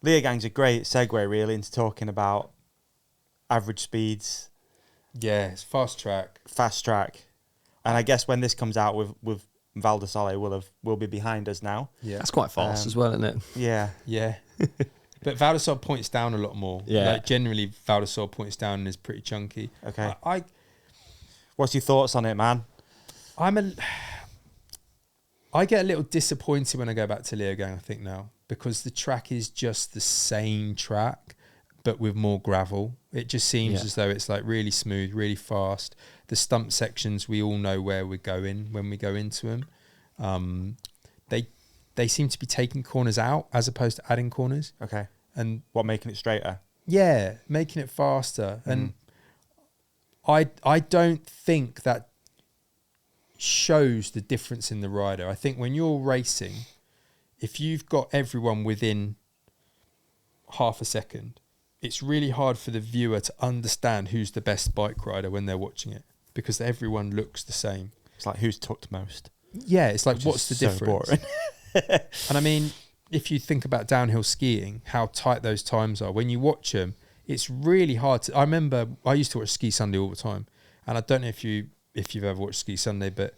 Leogang's a great segue, really, into talking about average speeds. Yeah, it's fast track. And I guess when this comes out with Val di Sole will be behind us now. Yeah. That's quite fast as well, isn't it? Yeah. Yeah. But Val di Sole points down a lot more. Yeah. Like generally Val di Sole points down and is pretty chunky. Okay. I What's your thoughts on it, man? I get a little disappointed when I go back to Leogang, I think now, because the track is just the same track, but with more gravel. It just seems as though it's like really smooth, really fast. The stump sections, we all know where we're going when we go into them. They seem to be taking corners out as opposed to adding corners. Okay. And making it straighter? Yeah, making it faster. And I don't think that shows the difference in the rider. I think when you're racing, if you've got everyone within half a second, it's really hard for the viewer to understand who's the best bike rider when they're watching it, because everyone looks the same. It's like who's tucked most. Yeah, it's like, what's the so difference? Boring. And I mean, if you think about downhill skiing, how tight those times are, when you watch them, it's really hard to... I remember I used to watch Ski Sunday all the time, and I don't know if you've ever watched Ski Sunday, but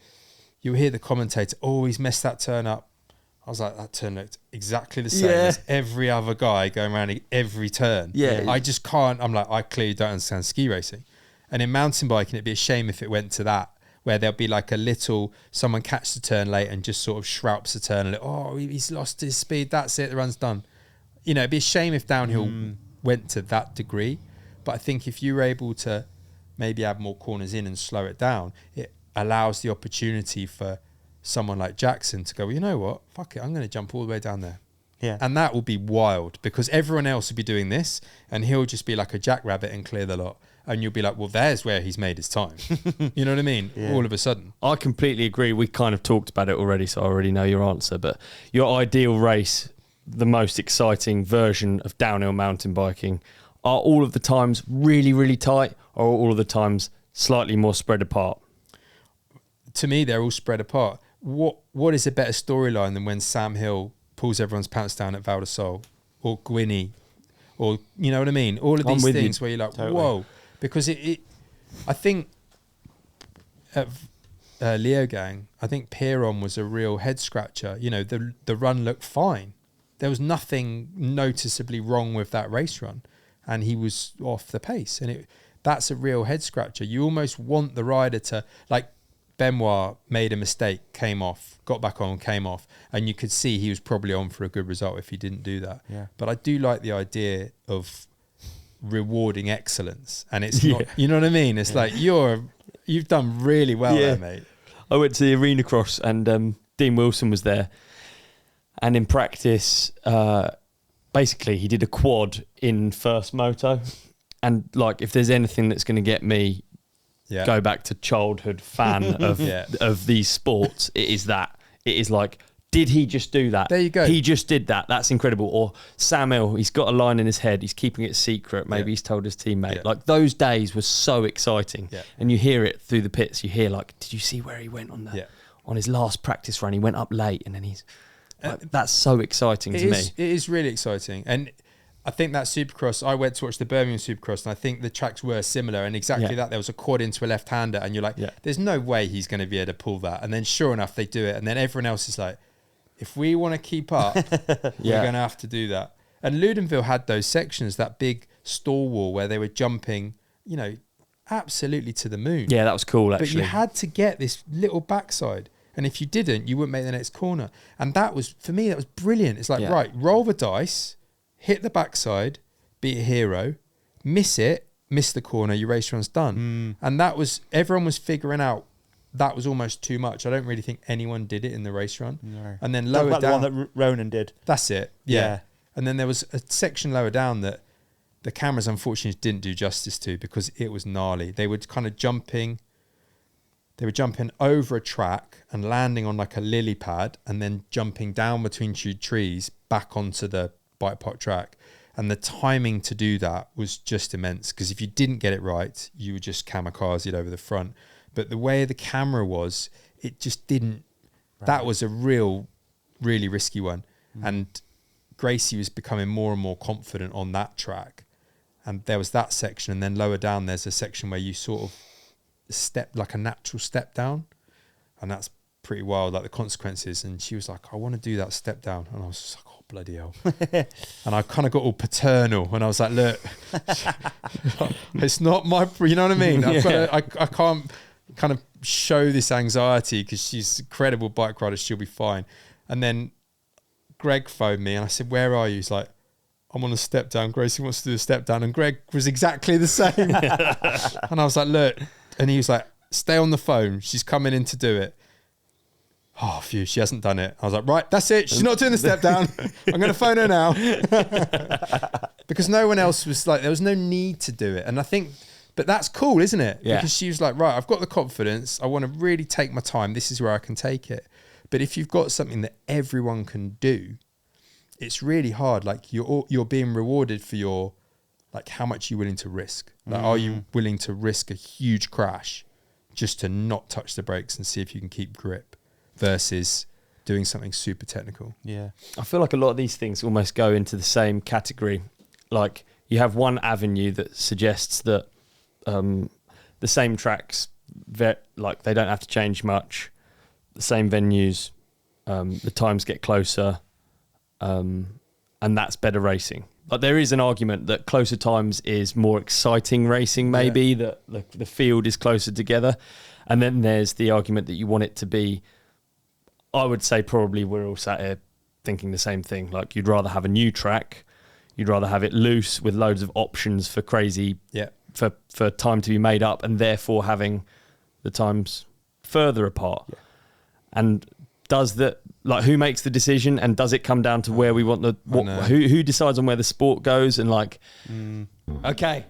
you'll hear the commentator, oh, he's messed that turn up. I was like, that turn looked exactly the same as every other guy going around every turn. Yeah. I just can't... I'm like, I clearly don't understand ski racing. And in mountain biking, it'd be a shame if it went to that, where there'll be like a little, someone catches the turn late and just sort of shroups the turn and he's lost his speed, that's it, the run's done. You know, it'd be a shame if downhill went to that degree. But I think if you were able to maybe add more corners in and slow it down, it allows the opportunity for someone like Jackson to go, well, you know what, fuck it, I'm going to jump all the way down there. Yeah. And that will be wild, because everyone else will be doing this and he'll just be like a jackrabbit and clear the lot. And you'll be like, well, there's where he's made his time. You know what I mean? Yeah. All of a sudden. I completely agree. We kind of talked about it already, so I already know your answer. But your ideal race, the most exciting version of downhill mountain biking, are all of the times really, really tight, or all of the times slightly more spread apart? To me, they're all spread apart. What is a better storyline than when Sam Hill pulls everyone's pants down at Val di Sole, or Gwynny, or, you know what I mean? All of these things where you're like, totally. Whoa. Because I think at Leogang, I think Piron was a real head scratcher. You know, the run looked fine. There was nothing noticeably wrong with that race run, and he was off the pace. And that's a real head scratcher. You almost want the rider to, like, Benoit made a mistake, came off, got back on, came off, and you could see he was probably on for a good result if he didn't do that. Yeah. But I do like the idea of rewarding excellence, and it's not, you know what I mean? It's like you've done really well there, mate. I went to the arena cross and Dean Wilson was there, and in practice basically he did a quad in first moto, and like, if there's anything that's going to get me go back to childhood fan of these sports, it is that. It is like, did he just do that? There you go. He just did that. That's incredible. Or Sam Hill, he's got a line in his head. He's keeping it secret. Maybe he's told his teammate. Yeah. Like, those days were so exciting. Yeah. And you hear it through the pits. You hear, like, did you see where he went on his last practice run? He went up late, and then he's... Like, that's so exciting to me. It is really exciting. And I think that Supercross, I went to watch the Birmingham Supercross, and I think the tracks were similar, and exactly that. There was a quad into a left-hander, and you're like, there's no way he's going to be able to pull that. And then sure enough, they do it. And then everyone else is like, if we want to keep up, we're going to have to do that. And Ludenville had those sections, that big stall wall where they were jumping, you know, absolutely to the moon. Yeah, that was cool, actually. But you had to get this little backside. And if you didn't, you wouldn't make the next corner. And that was, for me, that was brilliant. It's like, right, roll the dice, hit the backside, be a hero, miss the corner, your race run's done. And that was, everyone was figuring out that was almost too much. I don't really think anyone did it in the race run. No. And then lower down, the one that Ronan did. That's it. Yeah. And then there was a section lower down that the cameras unfortunately didn't do justice to, because it was gnarly. They were kind of jumping over a track and landing on like a lily pad, and then jumping down between two trees back onto the bike park track. And the timing to do that was just immense, because if you didn't get it right, you would just kamikaze over the front. But the way the camera was, it just didn't. Right. That was a really risky one. And Gracie was becoming more and more confident on that track. And there was that section. And then lower down, there's a section where you sort of step, like a natural step down. And that's pretty wild, like the consequences. And she was like, I want to do that step down. And I was just like, oh, bloody hell. And I kind of got all paternal. And I was like, look, it's not my, you know what I mean? I've got to, I can't kind of show this anxiety because she's a credible bike rider. She'll be fine. And then Greg phoned me and I said, where are you? He's like, I'm on a step down. Gracie wants to do a step down. And Greg was exactly the same. And I was like, look. And he was like, stay on the phone. She's coming in to do it. Oh, phew, she hasn't done it. I was like, right, that's it. She's not doing the step down. I'm going to phone her now. Because no one else was like, there was no need to do it. And I think, but that's cool, isn't it? Yeah. Because she was like, right, I've got the confidence. I want to really take my time. This is where I can take it. But if you've got something that everyone can do, it's really hard. Like you're being rewarded for your, like how much you're willing to risk. Like, are you willing to risk a huge crash just to not touch the brakes and see if you can keep grip versus doing something super technical? Yeah. I feel like a lot of these things almost go into the same category. Like you have one avenue that suggests that the same tracks, like they don't have to change much, the same venues, the times get closer, and that's better racing. Like there is an argument that closer times is more exciting racing, maybe, that the field is closer together. And then there's the argument that you want it to be, I would say probably we're all sat here thinking the same thing. Like you'd rather have a new track, you'd rather have it loose with loads of options for crazy, for time to be made up, and therefore having the times further apart. Yeah. And does that, like, who makes the decision, and does it come down to where we want the who decides on where the sport goes? And like, okay,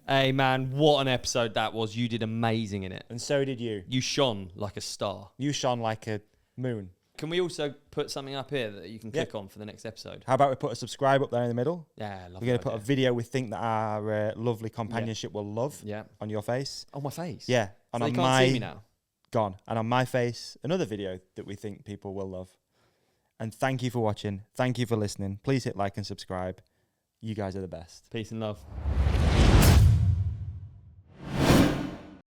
hey man, what an episode that was. You did amazing in it, And so did you. you shone like a star. You shone like a moon. Can we also put something up here that you can click on for the next episode? How about we put a subscribe up there in the middle? Yeah, I love We're going to put a video we think that our lovely companionship will love on your face. Oh, my face. Yeah. So And they on can't my see me now. gone. And on my face, another video that we think people will love. And thank you for watching. Thank you for listening. Please hit like and subscribe. You guys are the best. Peace and love.